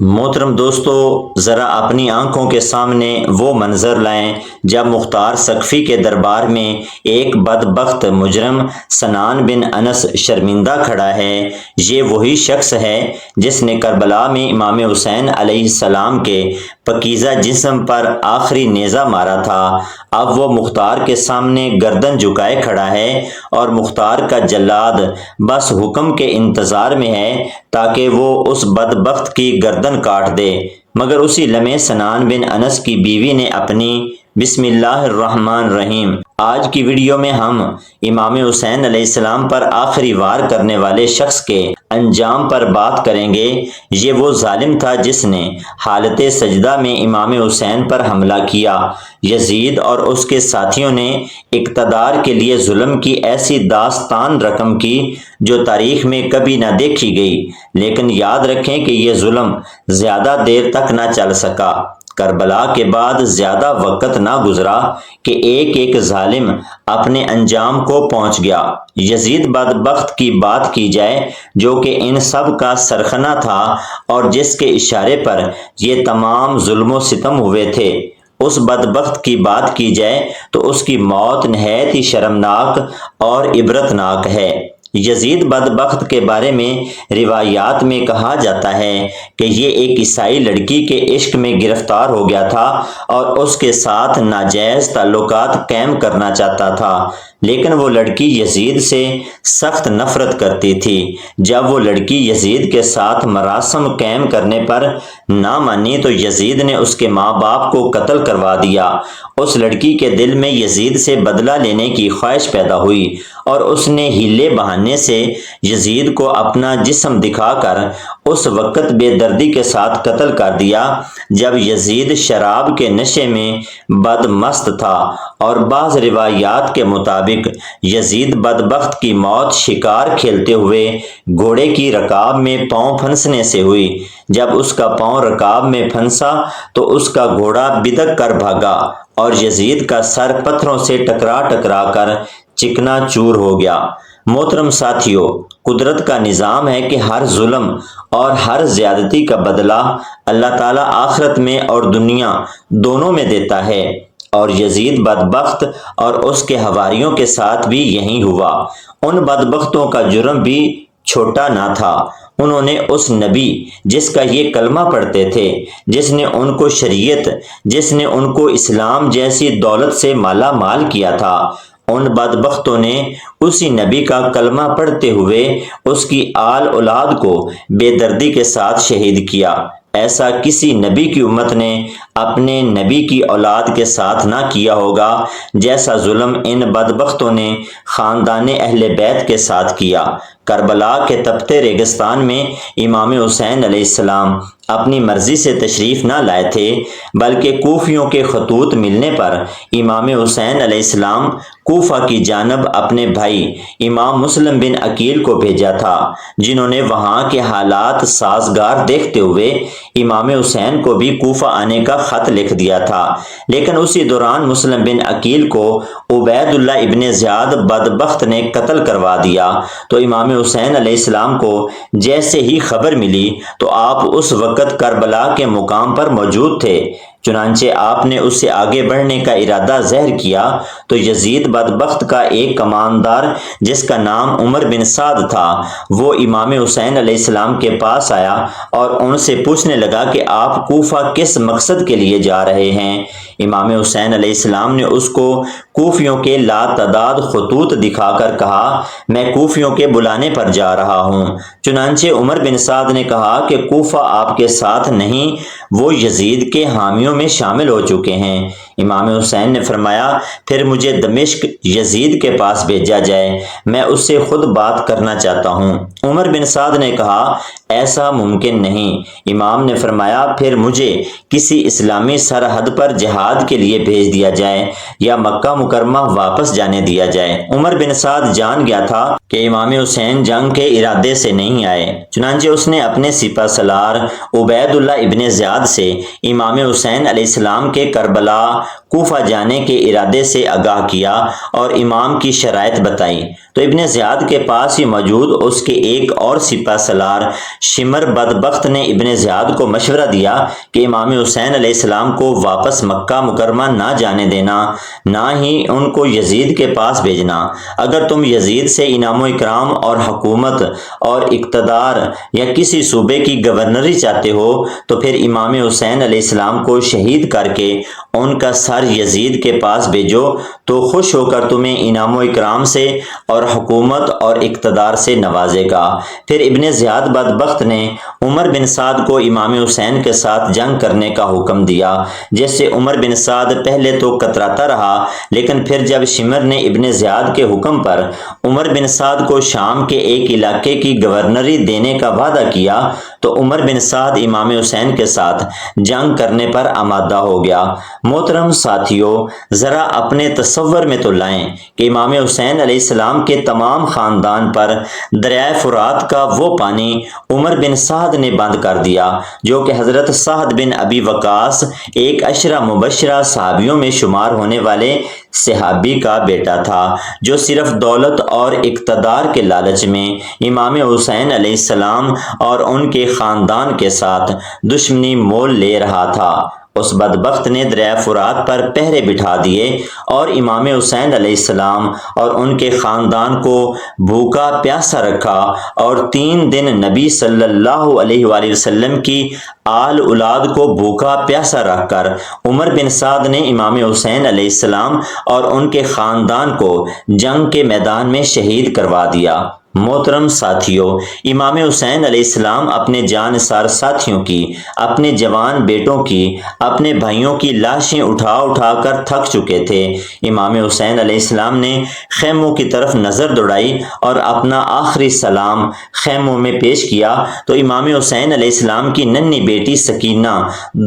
محترم دوستو، ذرا اپنی آنکھوں کے سامنے وہ منظر لائیں جب مختار ثقفی کے دربار میں ایک بدبخت مجرم سنان بن انس شرمندہ کھڑا ہے۔ یہ وہی شخص ہے جس نے کربلا میں امام حسین علیہ السلام کے پاکیزہ جسم پر آخری نیزہ مارا تھا۔ اب وہ مختار کے سامنے گردن جھکائے کھڑا ہے اور مختار کا جلاد بس حکم کے انتظار میں ہے تاکہ وہ اس بدبخت کی گردن کاٹ دے۔ مگر اسی لمحے سنان بن انس کی بیوی نے اپنی بسم اللہ الرحمن الرحیم۔ آج کی ویڈیو میں ہم امام حسین علیہ السلام پر آخری وار کرنے والے شخص کے انجام پر بات کریں گے۔ یہ وہ ظالم تھا جس نے حالت سجدہ میں امام حسین پر حملہ کیا۔ یزید اور اس کے ساتھیوں نے اقتدار کے لیے ظلم کی ایسی داستان رقم کی جو تاریخ میں کبھی نہ دیکھی گئی، لیکن یاد رکھیں کہ یہ ظلم زیادہ دیر تک نہ چل سکا۔ کربلا کے بعد زیادہ وقت نہ گزرا کہ ایک ایک ظالم اپنے انجام کو پہنچ گیا۔ یزید بدبخت کی بات کی جائے جو کہ ان سب کا سرخنا تھا اور جس کے اشارے پر یہ تمام ظلم و ستم ہوئے تھے، اس بدبخت کی بات کی جائے تو اس کی موت نہایت ہی شرمناک اور عبرتناک ہے۔ یزید بدبخت کے بارے میں روایات میں کہا جاتا ہے کہ یہ ایک عیسائی لڑکی کے عشق میں گرفتار ہو گیا تھا اور اس کے ساتھ ناجائز تعلقات قائم کرنا چاہتا تھا، لیکن وہ لڑکی یزید سے سخت نفرت کرتی تھی۔ جب وہ لڑکی یزید کے ساتھ مراسم قائم کرنے پر نہ مانی تو یزید نے اس کے ماں باپ کو قتل کروا دیا۔ اس لڑکی کے دل میں یزید سے بدلہ لینے کی خواہش پیدا ہوئی اور اس نے ہیلے بہانے سے یزید کو اپنا جسم دکھا کر اس وقت بے دردی کے ساتھ قتل کر دیا جب یزید شراب کے نشے میں بدمست تھا، اور بعض روایات کے مطابق یزید بدبخت کی موت شکار کھیلتے ہوئے گھوڑے کی رکاب میں پاؤں پھنسنے سے ہوئی۔ جب اس کا پاؤں رکاب میں پھنسا تو اس کا گھوڑا بدک کر بھاگا اور یزید کا سر پتھروں سے ٹکرا کر چکنا چور ہو گیا۔ محترم ساتھیو، قدرت کا نظام ہے کہ ہر ظلم اور ہر زیادتی کا بدلہ اللہ تعالیٰ آخرت میں اور دنیا دونوں میں دیتا ہے، اور یزید بدبخت اور اس کے حواریوں کے ساتھ بھی یہی ہوا۔ ان بدبختوں کا جرم بھی چھوٹا نہ تھا۔ انہوں نے اس نبی جس کا یہ کلمہ پڑھتے تھے، جس نے ان کو شریعت، جس نے ان کو اسلام جیسی دولت سے مالا مال کیا تھا، ان بدبختوں نے اسی نبی کا کلمہ پڑھتے ہوئے اس کی آل اولاد کو بے دردی کے ساتھ شہید کیا۔ ایسا کسی نبی کی امت نے اپنے نبی کی اولاد کے ساتھ نہ کیا ہوگا جیسا ظلم ان بدبختوں نے خاندان اہل بیت کے ساتھ کیا۔ کربلا کے تپتے ریگستان میں امام حسین علیہ السلام اپنی مرضی سے تشریف نہ لائے تھے، بلکہ کوفیوں کے خطوط ملنے پر امام حسین علیہ السلام کوفہ کی جانب اپنے بھائی امام مسلم بن عقیل کو بھیجا تھا، جنہوں نے وہاں کے حالات سازگار دیکھتے ہوئے امام حسین کو بھی کوفہ آنے کا خط لکھ دیا تھا۔ لیکن اسی دوران مسلم بن عقیل کو عبید اللہ ابن زیاد بدبخت نے قتل کروا دیا، تو امام حسین علیہ السلام کو جیسے ہی خبر ملی تو آپ اس وقت کربلا کے مقام پر موجود تھے۔ چنانچہ آپ نے اس سے آگے بڑھنے کا ارادہ ظاہر کیا تو یزید بدبخت کا ایک کماندار جس کا نام عمر بن سعد تھا، وہ امام حسین علیہ السلام کے پاس آیا اور ان سے پوچھنے لگا کہ آپ کوفہ کس مقصد کے لیے جا رہے ہیں۔ امام حسین علیہ السلام نے اس کو کوفیوں کے لاتعداد خطوط دکھا کر کہا، میں کوفیوں کے بلانے پر جا رہا ہوں۔ چنانچہ عمر بن سعد نے کہا کہ کوفہ آپ کے ساتھ نہیں، وہ یزید کے حامیوں میں شامل ہو چکے ہیں۔ امام حسین نے فرمایا، پھر مجھے دمشق یزید کے پاس بھیجا جائے، میں اس سے خود بات کرنا چاہتا ہوں۔ عمر بن سعد نے کہا، ایسا ممکن نہیں۔ امام نے فرمایا، پھر مجھے کسی اسلامی سرحد پر جہاد کے لیے بھیج دیا جائے یا مکہ مکرمہ واپس جانے دیا جائے۔ عمر بن سعد جان گیا تھا کہ امام حسین جنگ کے ارادے سے نہیں آئے، چنانچہ اس نے اپنے سپہ سالار عبید اللہ ابن زیاد سے امام حسین علیہ السلام کے کربلا کوفہ جانے کے ارادے سے آگاہ کیا اور امام کی شرائط بتائی تو ابن زیاد کے پاس ہی موجود اس کے ایک اور سپہ سالار شمر بدبخت نے ابن زیاد کو مشورہ دیا کہ امام حسین علیہ السلام کو واپس مکہ مکرمہ نہ جانے دینا، نہ ہی ان کو یزید کے پاس بھیجنا۔ اگر تم یزید سے انعام و اکرام اور حکومت اور اقتدار یا کسی صوبے کی گورنری چاہتے ہو تو پھر امام حسین علیہ السلام کو شہید کر کے ان کا سر یزید کے پاس بھیجو تو خوش ہو کر تمہیں انعام و اکرام سے اور حکومت اور اقتدار سے نوازے گا۔ پھر ابن زیاد بدبخت نے عمر بن سعد کو امام حسین کے ساتھ جنگ کرنے کا حکم دیا، جس سے عمر بن سعد پہلے تو کتراتا رہا، لیکن پھر جب شمر نے ابن زیاد کے حکم پر عمر بن سعد کو شام کے ایک علاقے کی گورنری دینے کا وعدہ کیا تو عمر بن سعد امام حسین کے ساتھ جنگ کرنے پر آمادہ ہو گیا۔ محترم ساتھیو، ذرا اپنے تصور میں تو لائیں کہ امام حسین علیہ السلام کے تمام خاندان پر دریائے فرات کا وہ پانی عمر بن سعد نے بند کر دیا، جو کہ حضرت سعد بن ابی وقاص ایک عشرہ مبشرہ صحابیوں میں شمار ہونے والے صحابی کا بیٹا تھا، جو صرف دولت اور اقتدار کے لالچ میں امام حسین علیہ السلام اور ان کے خاندان کے ساتھ دشمنی مول لے رہا تھا۔ اس بدبخت نے دریائے فرات پر پہرے بٹھا دیے اور امام حسین علیہ السلام اور ان کے خاندان کو بھوکا پیاسا رکھا، اور 3 دن نبی صلی اللہ علیہ وآلہ وسلم کی آل اولاد کو بھوکا پیاسا رکھ کر عمر بن سعد نے امام حسین علیہ السلام اور ان کے خاندان کو جنگ کے میدان میں شہید کروا دیا۔ محترم ساتھیو، امام حسین علیہ السلام اپنے جانثار ساتھیوں کی، اپنے جوان بیٹوں کی، اپنے بھائیوں کی لاشیں اٹھا اٹھا کر تھک چکے تھے۔ امام حسین علیہ السلام نے خیموں کی طرف نظر دوڑائی اور اپنا آخری سلام خیموں میں پیش کیا تو امام حسین علیہ السلام کی ننھی بیٹی سکینہ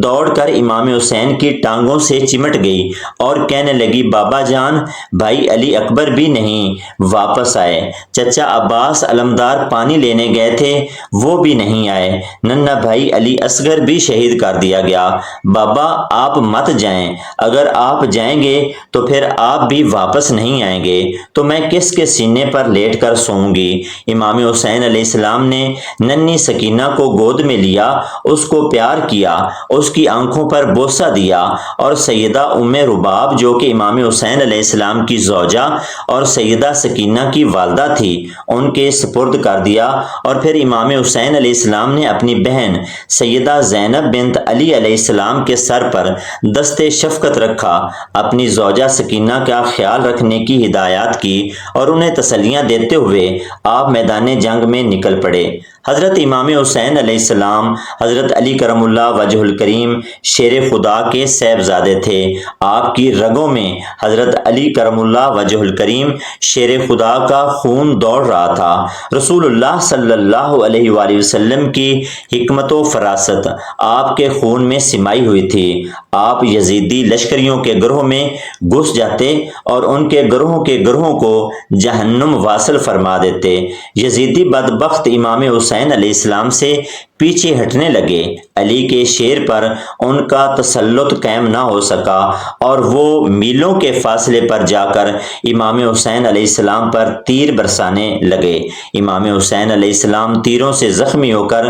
دوڑ کر امام حسین کی ٹانگوں سے چمٹ گئی اور کہنے لگی، بابا جان، بھائی علی اکبر بھی نہیں واپس آئے، چچا عباس علمدار پانی لینے گئے تھے وہ بھی نہیں آئے، ننھا بھائی علی اصغر بھی شہید کر دیا گیا، بابا آپ مت جائیں، اگر آپ جائیں گے تو پھر آپ بھی واپس نہیں آئیں گے تو میں کس کے سینے پر لیٹ کر سوؤں گی۔ امام حسین علیہ السلام نے ننھی سکینہ کو گود میں لیا، اس کو پیار کیا، اس کی آنکھوں پر بوسہ دیا اور سیدہ ام رباب جو کہ امام حسین علیہ السلام کی زوجہ اور سیدہ سکینہ کی والدہ تھی ان کے سپرد کر دیا، اور پھر امام حسین علیہ السلام نے اپنی بہن سیدہ زینب بنت علی علیہ السلام کے سر پر دست شفقت رکھا، اپنی زوجہ سکینہ کا خیال رکھنے کی ہدایات کی اور انہیں تسلیاں دیتے ہوئے آپ میدان جنگ میں نکل پڑے۔ حضرت امام حسین علیہ السلام حضرت علی کرم اللہ وجہ الکریم شیر خدا کے صاحبزادے تھے۔ آپ کی رگوں میں حضرت علی کرم اللہ وجہ الکریم شیر خدا کا خون دوڑ رہا تھا۔ رسول اللہ صلی اللہ علیہ وآلہ وسلم کی حکمت و فراست آپ کے خون میں سمائی ہوئی تھی۔ آپ یزیدی لشکریوں کے گروہ میں گھس جاتے اور ان کے گروہوں کو جہنم واصل فرما دیتے۔ یزیدی بدبخت امام حسین علیہ السلام سے پیچھے ہٹنے لگے، علی کے شیر پر ان کا تسلط قائم نہ ہو سکا اور وہ میلوں کے فاصلے پر جا کر امام حسین علیہ السلام پر تیر برسانے لگے۔ امام حسین علیہ السلام تیروں سے زخمی ہو کر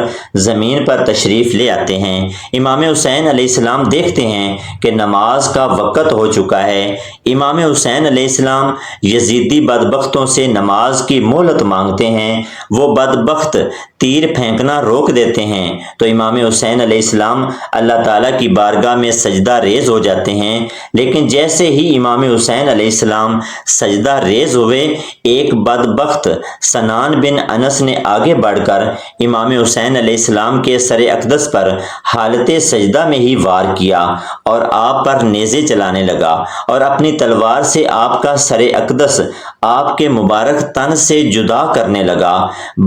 زمین پر تشریف لے آتے ہیں۔ امام حسین علیہ السلام دیکھتے ہیں کہ نماز کا وقت ہو چکا ہے۔ امام حسین علیہ السلام یزیدی بدبختوں سے نماز کی مہلت مانگتے ہیں، وہ بدبخت تیر پھینکنا روک دیتے ہیں تو امام حسین علیہ السلام اللہ تعالیٰ کی بارگاہ میں سجدہ ریز ہو جاتے ہیں، لیکن جیسے ہی امام حسین علیہ السلام سجدہ ریز ہوئے، ایک بدبخت سنان بن انس نے آگے بڑھ کر امام حسین علیہ السلام کے سر اقدس پر حالت سجدہ میں ہی وار کیا اور آپ پر نیزے چلانے لگا اور اپنی تلوار سے آپ کا سر اقدس آپ کے مبارک تن سے جدا کرنے لگا۔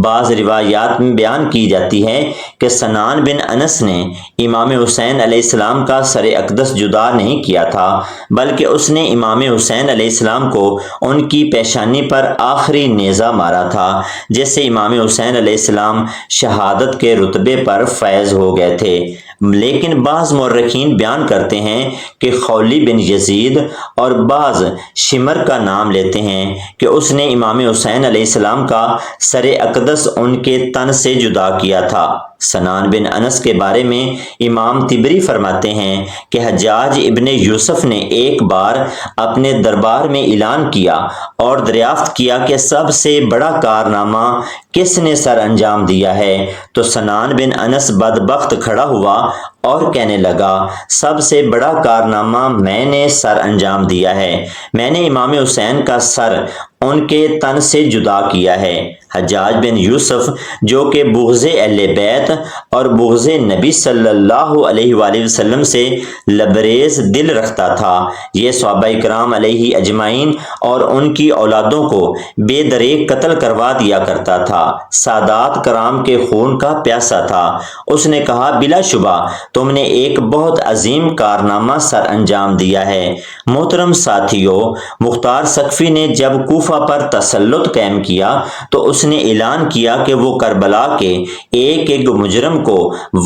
بعض روایات میں بیان کی جاتی ہے کہ سنان بن انس نے امام حسین علیہ السلام کا سر اقدس جدا نہیں کیا تھا، بلکہ اس نے امام حسین علیہ السلام کو ان کی پیشانی پر آخری نیزہ مارا تھا، جس سے امام حسین علیہ السلام شہادت کے رتبے پر فائز ہو گئے تھے۔ لیکن بعض مورخین بیان کرتے ہیں کہ خولی بن یزید اور بعض شمر کا نام لیتے ہیں کہ اس نے امام حسین علیہ السلام کا سر اقدس ان کے تن سے جدا کیا تھا۔ سنان بن انس کے بارے میں امام طبری فرماتے ہیں کہ حجاج ابن یوسف نے ایک بار اپنے دربار میں اعلان کیا اور دریافت کیا کہ سب سے بڑا کارنامہ کس نے سر انجام دیا ہے، تو سنان بن انس بدبخت کھڑا ہوا اور کہنے لگا، سب سے بڑا کارنامہ میں نے سر انجام دیا ہے، میں نے امام حسین کا سر ان کے تن سے جدا کیا ہے۔ حجاج بن یوسف جو کہ بغض اہل بیت اور بغض نبی صلی اللہ علیہ وآلہ وسلم سے لبریز دل رکھتا تھا، یہ صحابہ کرام علیہ اجمعین اور ان کی اولادوں کو بے دریغ قتل کروا دیا کرتا تھا، سادات کرام کے خون کا پیاسا تھا۔ اس نے کہا، بلا شبہ تم نے ایک بہت عظیم کارنامہ سر انجام دیا ہے۔ محترم ساتھیو، مختار سقفی نے جب کوفہ پر تسلط قائم کیا تو اس نے اعلان کیا کہ وہ کربلا کے ایک ایک مجرم کو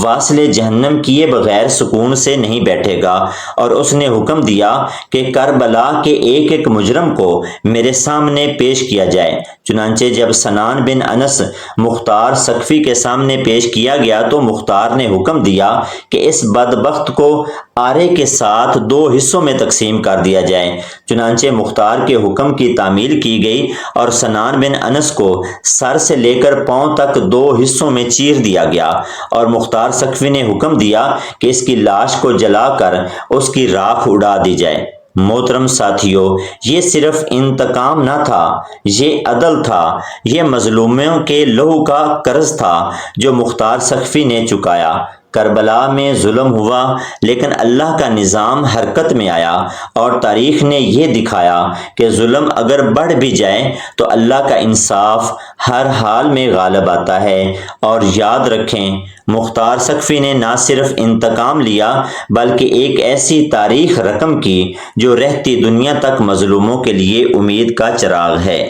واصل جہنم کیے بغیر سکون سے نہیں بیٹھے گا، اور اس نے حکم دیا کہ کربلا کے ایک ایک مجرم کو میرے سامنے پیش کیا جائے۔ چنانچہ جب سنان بن انس مختار سقفی کے سامنے پیش کیا گیا تو مختار نے حکم دیا کہ اس بدبخت کو آرے کے ساتھ 2 حصوں میں تقسیم کر دیا جائے۔ چنانچہ مختار کے حکم کی تعمیل کی گئی اور سنان بن انس کو سر سے لے کر پاؤں تک 2 حصوں میں چیر دیا گیا، اور مختار سقفی نے حکم دیا کہ اس کی لاش کو جلا کر اس کی راکھ اڑا دی جائے۔ محترم ساتھیو، یہ صرف انتقام نہ تھا، یہ عدل تھا، یہ مظلوموں کے لہو کا قرض تھا جو مختار سقفی نے چکایا۔ کربلا میں ظلم ہوا لیکن اللہ کا نظام حرکت میں آیا، اور تاریخ نے یہ دکھایا کہ ظلم اگر بڑھ بھی جائے تو اللہ کا انصاف ہر حال میں غالب آتا ہے۔ اور یاد رکھیں، مختار سقفی نے نہ صرف انتقام لیا بلکہ ایک ایسی تاریخ رقم کی جو رہتی دنیا تک مظلوموں کے لیے امید کا چراغ ہے۔